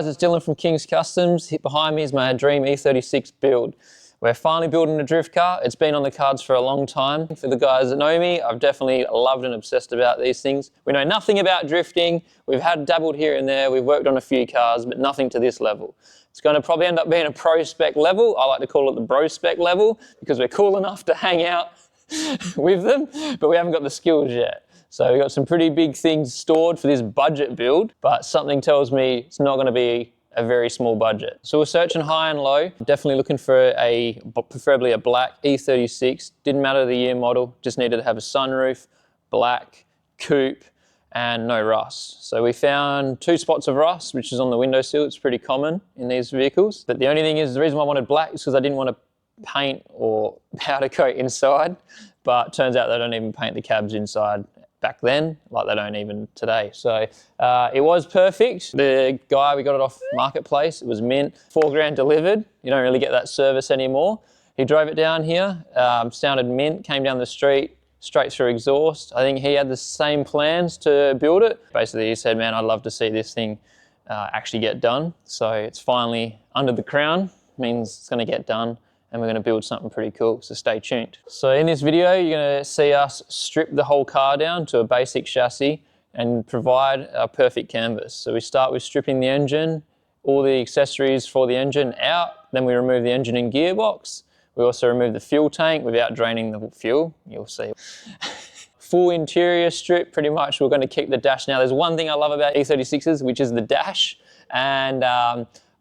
guys, it's Dylan from Kingz Customs. Behind me is my DREAM E36 build. We're finally building a drift car. It's been on the cards for a long time. For the guys that know me, I've definitely loved and obsessed about these things. We know nothing about drifting. We've dabbled here and there. We've worked on a few cars, but nothing to this level. It's going to probably end up being a pro spec level. I like to call it the bro spec level because we're cool enough to hang out with them, but we haven't got the skills yet. So we've got some pretty big things stored for this budget build, but something tells me it's not going to be a very small budget. So we're searching high and low, definitely looking for preferably a black E36. Didn't matter the year model, just needed to have a sunroof, black, coupe, and no rust. So we found 2 spots of rust, which is on the windowsill. It's pretty common in these vehicles. But the only thing is, the reason why I wanted black is because I didn't want to paint or powder coat inside, but turns out they don't even paint the cabs inside back then, like they don't even today. So it was perfect. The guy, we got it off Marketplace, it was mint, $4 delivered. You don't really get that service anymore. He drove it down here, sounded mint, came down the street, straight through exhaust. I think he had the same plans to build it. Basically he said, man, I'd love to see this thing actually get done. So it's finally under the crown, means it's gonna get done, and we're going to build something pretty cool, so stay tuned. So in this video, you're going to see us strip the whole car down to a basic chassis and provide a perfect canvas. So we start with stripping the engine, all the accessories for the engine out, then we remove the engine and gearbox. We also remove the fuel tank without draining the fuel, you'll see. Full interior strip, pretty much. We're going to keep the dash. Now there's one thing I love about E36s, which is the dash, and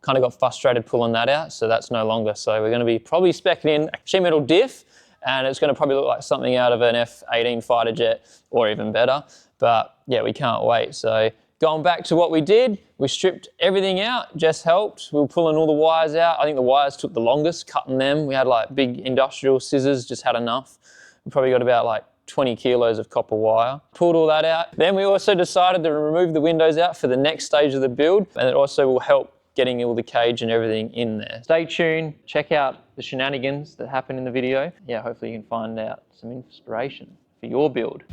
kind of got frustrated pulling that out, so that's no longer. So we're going to be probably speccing in a sheet metal diff, and it's going to probably look like something out of an F-18 fighter jet, or even better. But yeah, we can't wait. So going back to what we did, we stripped everything out, Jess helped. We were pulling all the wires out. I think the wires took the longest, cutting them. We had like big industrial scissors, just had enough. We probably got about like 20 kilos of copper wire. Pulled all that out. Then we also decided to remove the windows out for the next stage of the build, and it also will help getting all the cage and everything in there. Stay tuned, check out the shenanigans that happen in the video. Yeah, hopefully you can find out some inspiration for your build.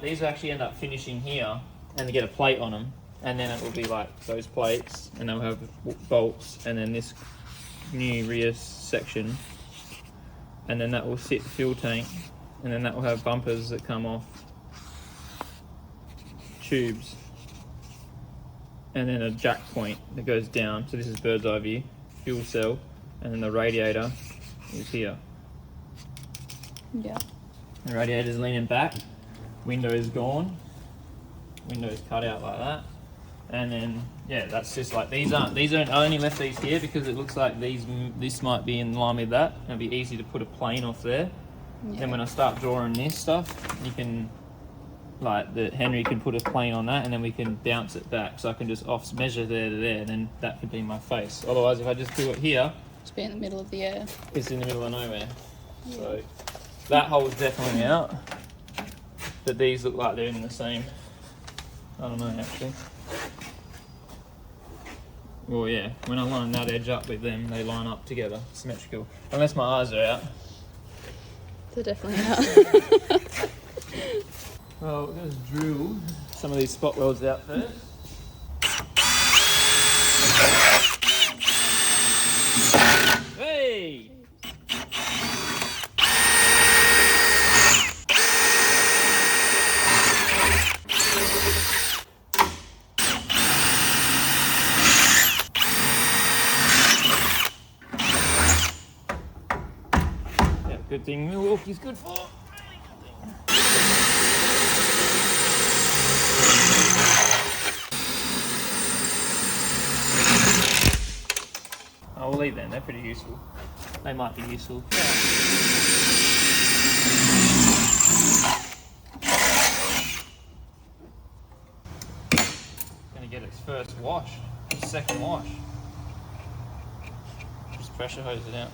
These will actually end up finishing here, and they get a plate on them, and then it will be like those plates, and they'll have bolts, and then this new rear section, and then that will sit the fuel tank, and then that will have bumpers that come off, tubes, and then a jack point that goes down. So this is bird's eye view, fuel cell, and then the radiator is here. Yeah. The radiator's leaning back, window is gone, window is cut out like that, and then yeah, that's just like these aren't. I only left these here because it looks like this might be in line with that. It'll be easy to put a plane off there. Yeah. Then when I start drawing this stuff, you can, like the Henry can put a plane on that, and then we can bounce it back. So I can just off measure there to there, and then that could be my face. Otherwise, if I just do it here, it's be in the middle of the air. It's in the middle of nowhere. Yeah. So that hole's definitely out. But these look like they're in the same. I don't know actually. Well, yeah, when I line that edge up with them, they line up together, symmetrical. Unless my eyes are out. They're definitely out. Well, let's drill some of these spot welds out first. Hey! Yeah, good thing Milwaukee's good for. I'll leave them, they're pretty useful. They might be useful. Gonna get its first wash, second wash. Just pressure hose it out.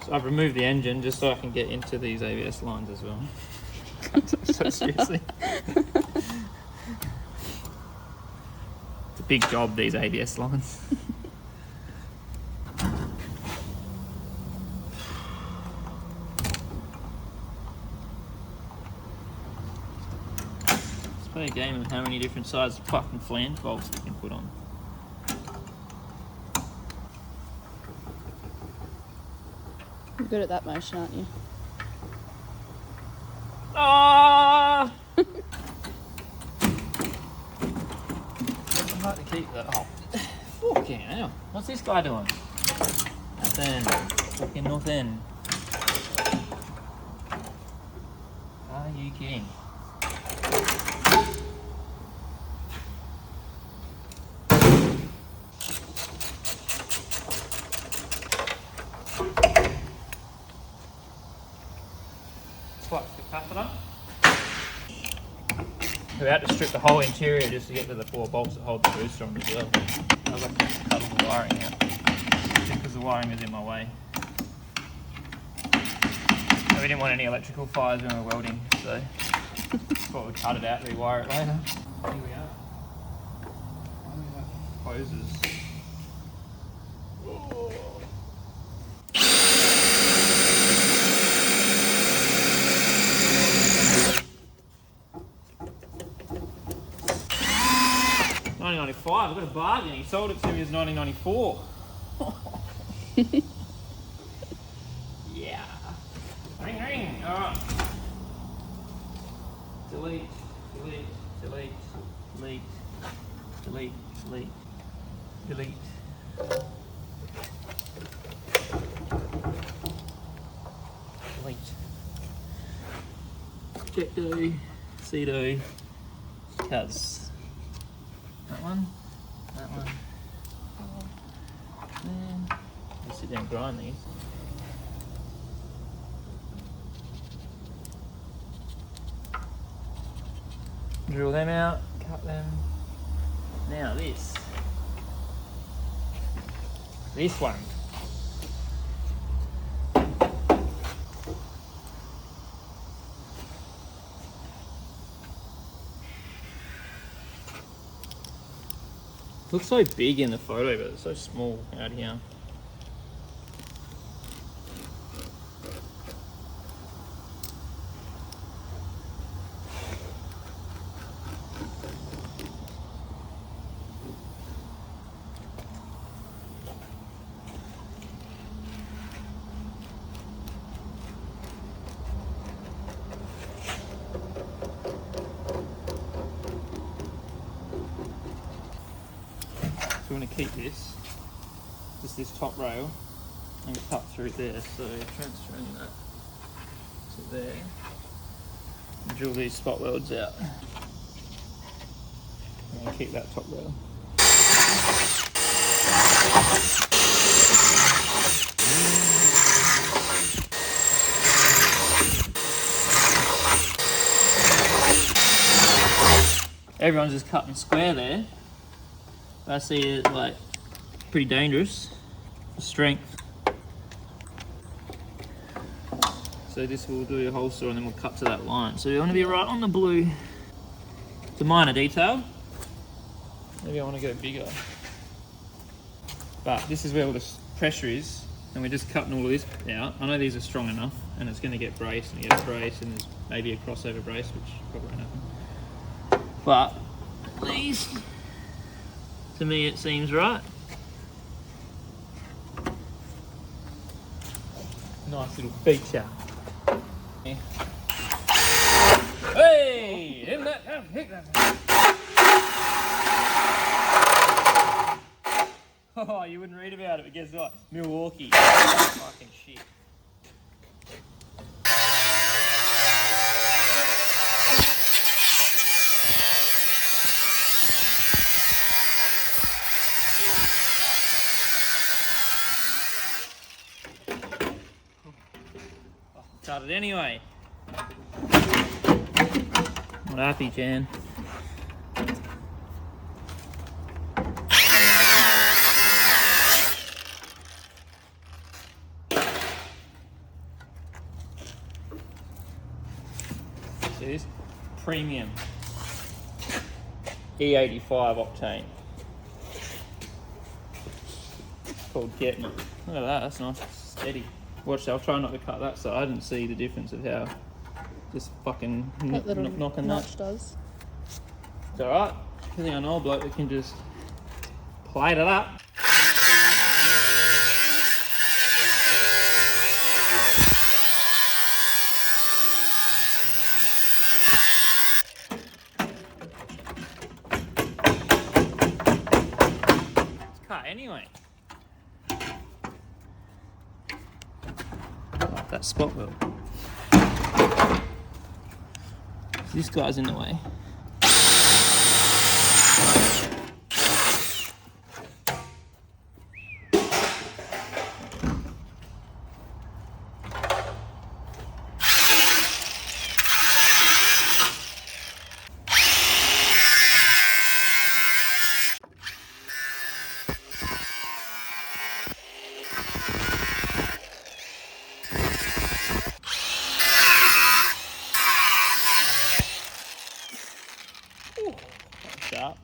So I've removed the engine just so I can get into these ABS lines as well. So seriously. It's a big job, these ABS lines. Play a game of how many different sized fucking flange bolts we can put on. You're good at that motion, aren't you? Ah! I'd like to keep that. Oh, fucking hell. What's this guy doing? Nothing. Fucking nothing. Are you kidding? Flux capacitor. We're about to strip the whole interior just to get to the 4 bolts that hold the booster on as well. I've got to cut all the wiring out just because the wiring is in my way. And we didn't want any electrical fires when we were welding, so thought we'd cut it out and rewire it later. Here we are. Hoses. Oh. 1995, I've got a bargain. He sold it to me as 1994. Yeah. Ring, ring. Alright. Delete, delete, delete, delete, delete, delete, delete. Delete. Check do, see do, cuz. That one, that one. Then let's sit down and grind these. Drill them out, cut them. Now this one. Looks so big in the photo, but it's so small out here. So we want to keep this, just this top rail, and cut through there, so transferring that to there, Drill these spot welds out. And keep that top weld. Everyone's just cutting square there. I see it like pretty dangerous. Strength. So this will do your hole saw and then we'll cut to that line. So you want to be right on the blue. It's a minor detail. Maybe I want to go bigger. But this is where all the pressure is, and we're just cutting all of this out. I know these are strong enough, and it's going to get braced, and it gets braced, and there's maybe a crossover brace, which probably won't happen. But at least, to me, it seems right. Nice little feature. Yeah. Hey! Isn't that hit that? Oh, you wouldn't read about it, but guess what? Milwaukee. Fucking shit. Cut it anyway. Not happy, Jan. See this? Premium E85 octane. It's called Getting It. Look at that, that's nice. Steady. Watch, I'll try not to cut that side and see the difference of how just fucking knocking that. Does. It's alright. I think I know a bloke that can just plate it up. It's cut anyway. Like that spot weld. This guy's in the way. Sharp.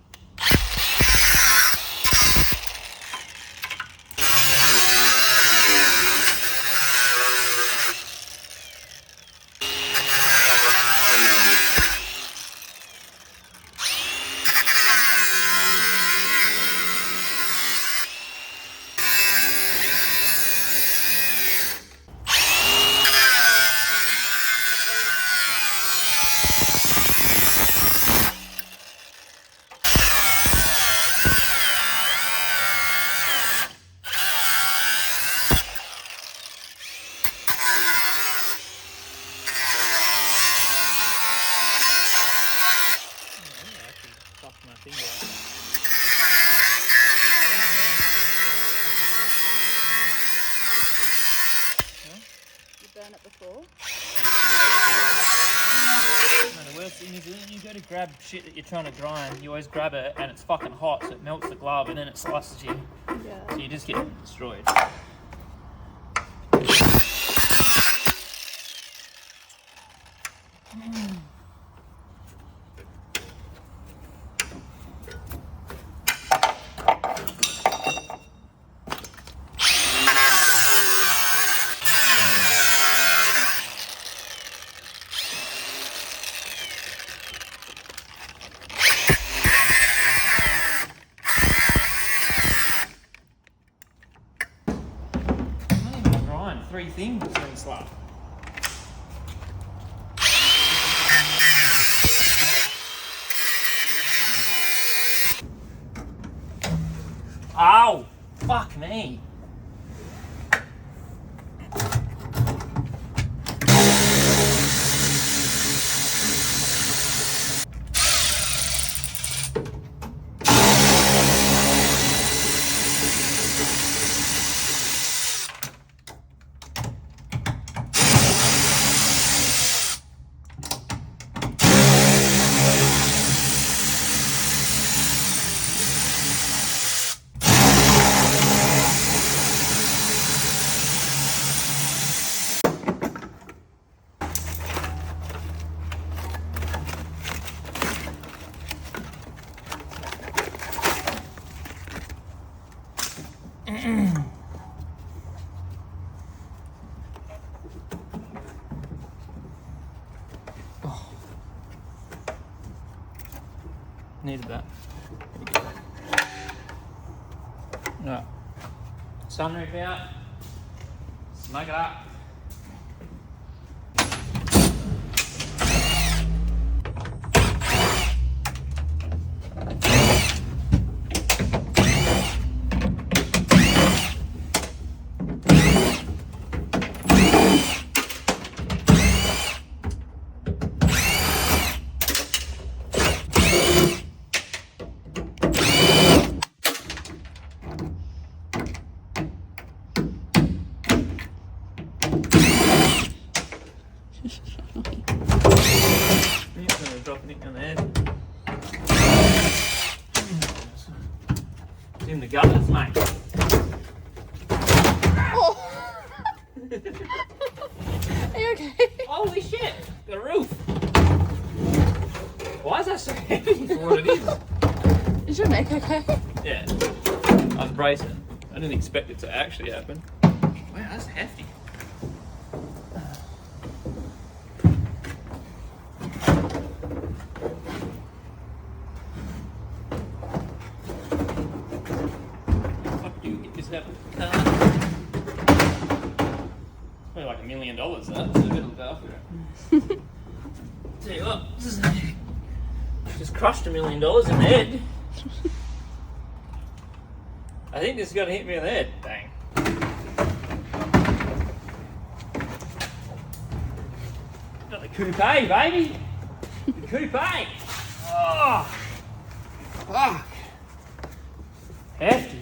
Burn it before. No, the worst thing is when you go to grab shit that you're trying to grind, you always grab it and it's fucking hot, so it melts the glove and then it slices you. Yeah. So you just get destroyed. Three things in the slab. Ow! Fuck me! Oh. Needed that. Right. Sunroof out. Smoke it up. In the gutters, mate. Oh. Are you okay? Holy shit! The roof! Why is that so heavy for what it is? Is your neck okay? Yeah. I was bracing. I didn't expect it to actually happen. Wow, that's hefty. Probably like $1 million, that. So a bit look after it. Tell you what, just crushed $1 million in the head. I think this is going to hit me in the head. Bang. Got the coupe, baby. The coupe. Oh, fuck. Hefty.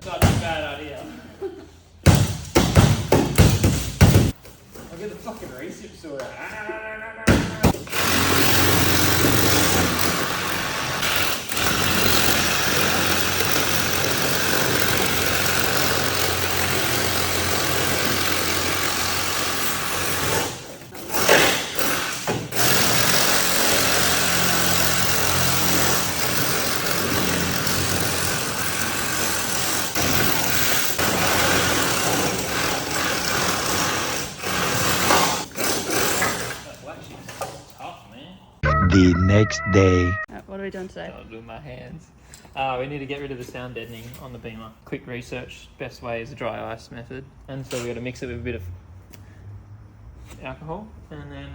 Not a bad idea. I'll get the fucking recip sorted. The next day. What are we doing today? I'll do my hands. We need to get rid of the sound deadening on the Beamer. Quick research, best way is a dry ice method. And so we're going to mix it with a bit of alcohol and then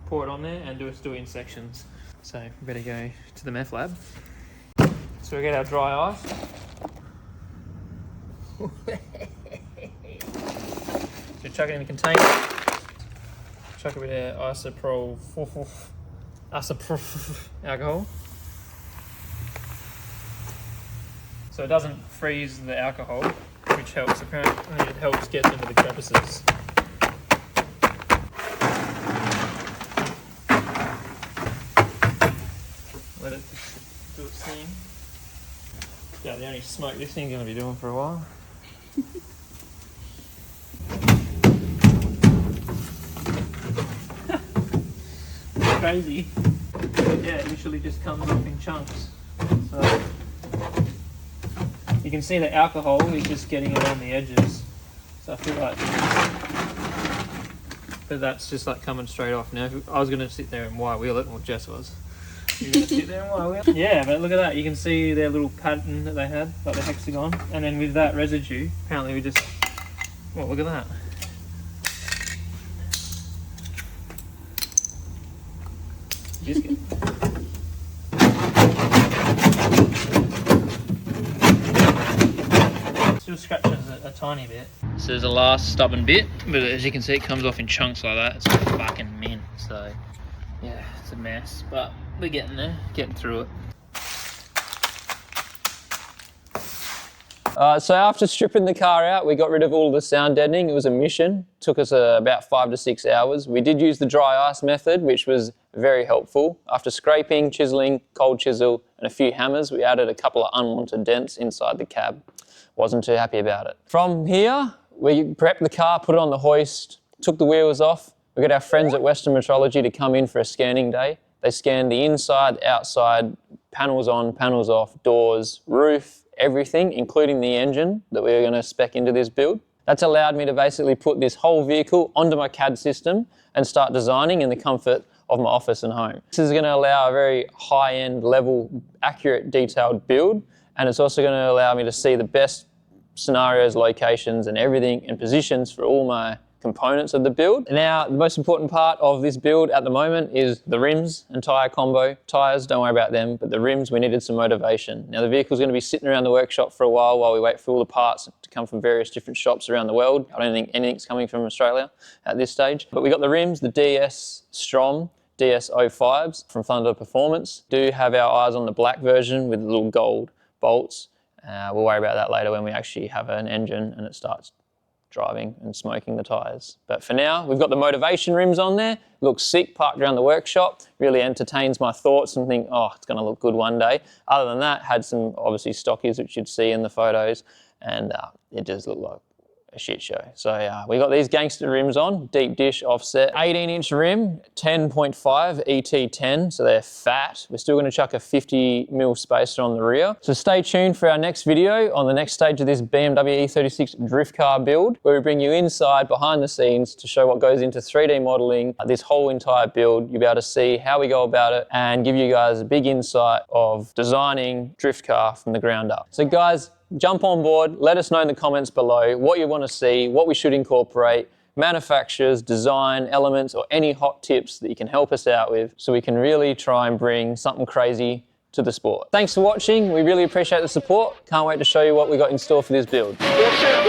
pour it on there and do it in sections. So we better go to the meth lab. So we get our dry ice. So chuck it in the container. Chuck a bit of isopropyl alcohol. So it doesn't freeze the alcohol, which helps. Apparently it helps get into the crevices. Let it do its thing. Yeah, the only smoke this thing's going to be doing for a while. Crazy. Yeah, it literally just comes off in chunks. So you can see the alcohol is just getting around the edges. So I feel like, but that's just like coming straight off. Now, if I was going to sit there and wire wheel it, well, Jess was. You're going to sit there and wire wheel it? Yeah, but look at that. You can see their little pattern that they had, like the hexagon. And then with that residue, apparently we just, well, look at that. Biscuit. Still scratches a tiny bit. So there's the last stubborn bit, but as you can see, it comes off in chunks like that. It's fucking mint. So yeah, it's a mess, but we're getting there, getting through it. So after stripping the car out, we got rid of all the sound deadening. It was a mission. Took us about 5 to 6 hours. We did use the dry ice method, which was very helpful. After scraping, chiseling, cold chisel, and a few hammers, we added a couple of unwanted dents inside the cab. Wasn't too happy about it. From here, we prepped the car, put it on the hoist, took the wheels off. We got our friends at Western Metrology to come in for a scanning day. They scanned the inside, outside, panels on, panels off, doors, roof, everything, including the engine that we were going to spec into this build. That's allowed me to basically put this whole vehicle onto my CAD system and start designing in the comfort of my office and home. This is going to allow a very high-end level, accurate, detailed build, and it's also going to allow me to see the best scenarios, locations, and everything and positions for all my components of the build. Now, the most important part of this build at the moment is the rims and tyre combo. Tyres, don't worry about them, but the rims, we needed some motivation. Now, the vehicle's going to be sitting around the workshop for a while we wait for all the parts to come from various different shops around the world. I don't think anything's coming from Australia at this stage. But we got the rims, the DS Strom DS05s from Thunder Performance. Do have our eyes on the black version with the little gold bolts. We'll worry about that later when we actually have an engine and it starts driving and smoking the tyres. But for now, we've got the motivation rims on there. Looks sick, parked around the workshop. Really entertains my thoughts and think, oh, it's going to look good one day. Other than that, had some obviously stockies, which you'd see in the photos, and it does look like a shit show. So we got these gangster rims on, deep dish offset, 18-inch rim, 10.5 ET10, so they're fat. We're still going to chuck a 50mm spacer on the rear. So stay tuned for our next video on the next stage of this BMW E36 drift car build, where we bring you inside, behind the scenes, to show what goes into 3D modeling this whole entire build. You'll be able to see how we go about it and give you guys a big insight of designing drift car from the ground up. So guys, jump on board, let us know in the comments below what you want to see, what we should incorporate, manufacturers, design, elements, or any hot tips that you can help us out with so we can really try and bring something crazy to the sport. Thanks for watching, we really appreciate the support. Can't wait to show you what we got in store for this build. Bullshit,